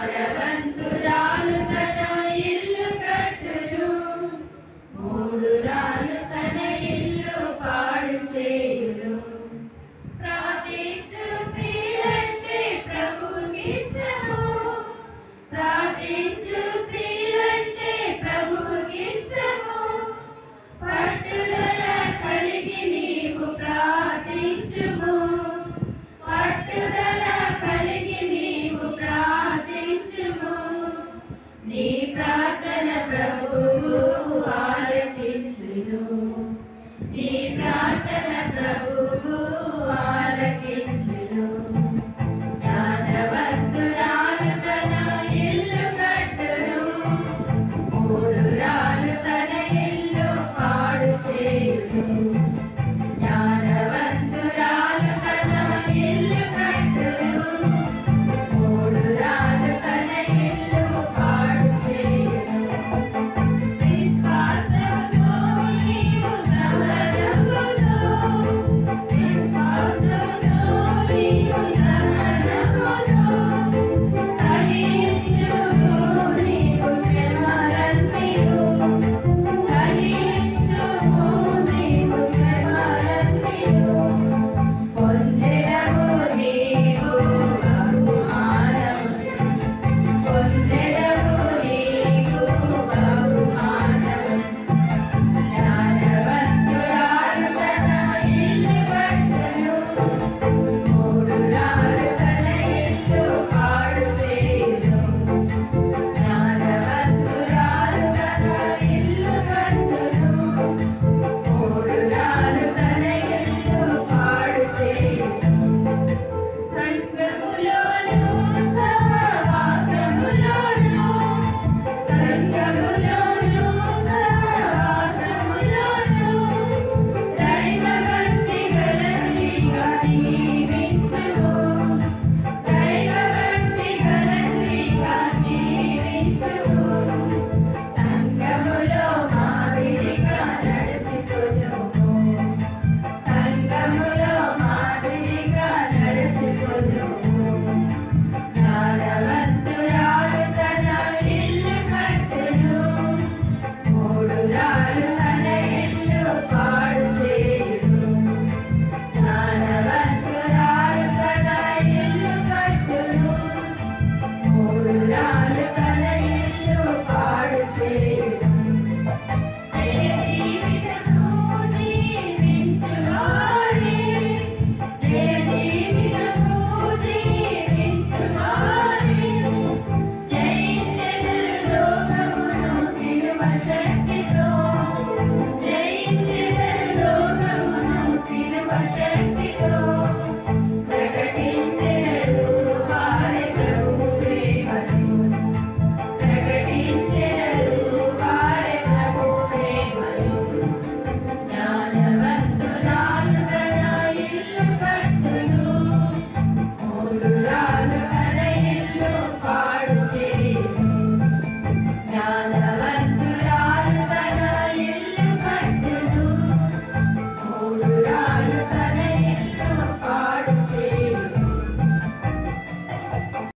జ్ఞానవంతురాలు తన ఇల్లు కట్టును, మూఢురాలు తన ఇల్లు పాడు చేయును. ప్రార్థించు స్త్రీలంటే ప్రభువుకి ఇష్టము, ప్రార్థించు స్త్రీలంటే ప్రభువుకి ఇష్టము. పట్టుదల కలిగి నీవు ప్రార్థించుము, పట్టుదల కలిగి నీవు ప్రార్థించుము. నీ ప్రార్థన ప్రభువు ఆలకించును, నీ ప్రార్థన ప్రభువు ఆలకించును. జ్ఞానవంతురాలు తన ఇల్లు కట్టును, మూఢురాలు తన ఇల్లు పాడు చేయును. జ్ఞానవంతురాలు తన ఇల్లు కట్టును, మూఢురాలు తన ఇల్లు పాడు చేయును. విశ్వాసముతో నీవు సహనముతో, విశ్వాసముతో నీవు సహనముతో సహించుము నీవు శ్రమలన్నీయు, సహించుము నీవు శ్రమలన్నీయు. పొందెదవు నీవు బహుమానమును, పొందెదవు నీవు బహుమానమును. జ్ఞానవంతురాలు తన ఇల్లు కట్టును, మూఢురాలు తన ఇల్లు పాడు చేయును. జ్ఞానవంతురాలు తన ఇల్లు కట్టును, మూఢురాలు తన ఇల్లు పాడు చేయును. సంఘములోను సహవాసములోను, సంఘములోను సహవాసములోను దైవభక్తి గల స్త్రీగా జీవించుము, దైవభక్తి గల స్త్రీగా జీవించుము. సంఘములో మాదిరిగా నడుచుకొనుము, సంఘములో మాదిరిగా నడుచుకొనుము. జ్ఞానవంతురాలు తన ఇల్లు కట్టును, మూఢురాలు తన ఇల్లు పాడు చేయును. జ్ఞానవంతురాలు తన ఇల్లు కట్టును, మూఢురాలు తన ఇల్లు పాడు చేయును. జయ జీవితము జీవించువారే, జయ జీవితము జీవించువారే జయించెదరు లోకమును సిలువ శక్తితో, జయించెదరు లోకమును సిలువ శక్తితో.